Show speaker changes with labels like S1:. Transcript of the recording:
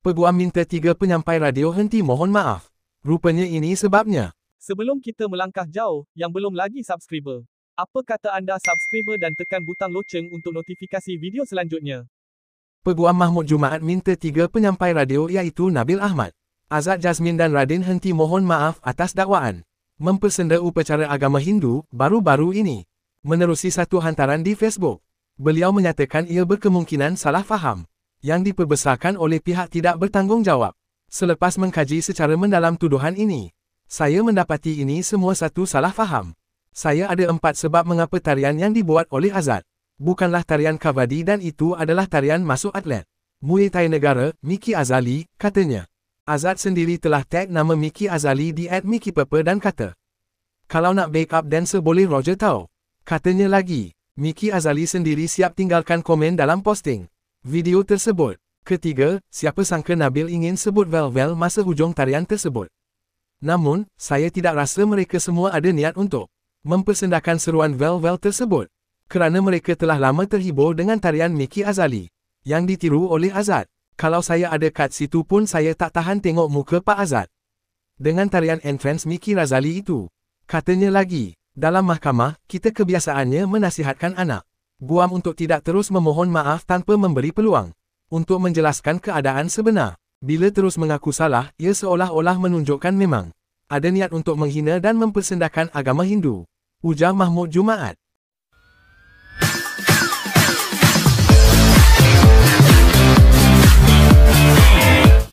S1: Peguam minta 3 penyampai radio henti mohon maaf. Rupanya ini sebabnya.
S2: Sebelum kita melangkah jauh, yang belum lagi subscriber, apa kata anda subscriber dan tekan butang loceng untuk notifikasi video selanjutnya?
S1: Peguam Mahmud Jumaat minta 3 penyampai radio iaitu Nabil Ahmad, Azad Jasmin dan Radin henti mohon maaf atas dakwaan mempersenda upacara agama Hindu baru-baru ini. Menerusi satu hantaran di Facebook, beliau menyatakan ia berkemungkinan salah faham yang diperbesarkan oleh pihak tidak bertanggungjawab. Selepas mengkaji secara mendalam tuduhan ini, saya mendapati ini semua satu salah faham. Saya ada 4 sebab mengapa tarian yang dibuat oleh Azad bukanlah tarian Kavadi dan itu adalah tarian masuk atlet Muay Thai negara, Miki Azali, katanya. Azad sendiri telah tag nama Miki Azali di @MikiPepe dan kata, kalau nak backup dancer boleh Roger tahu. Katanya lagi, Miki Azali sendiri siap tinggalkan komen dalam posting video tersebut. Ketiga, siapa sangka Nabil ingin sebut vel-vel masa hujung tarian tersebut. Namun, saya tidak rasa mereka semua ada niat untuk mempersendakan seruan vel-vel tersebut. Kerana mereka telah lama terhibur dengan tarian Miki Azali yang ditiru oleh Azad. Kalau saya ada kat situ pun saya tak tahan tengok muka Pak Azad dengan tarian entrance Miki Azali itu. Katanya lagi, dalam mahkamah, kita kebiasaannya menasihatkan anak guam untuk tidak terus memohon maaf tanpa memberi peluang untuk menjelaskan keadaan sebenar. Bila terus mengaku salah, ia seolah-olah menunjukkan memang ada niat untuk menghina dan mempersendakan agama Hindu, ujar Mahmud Jumaat.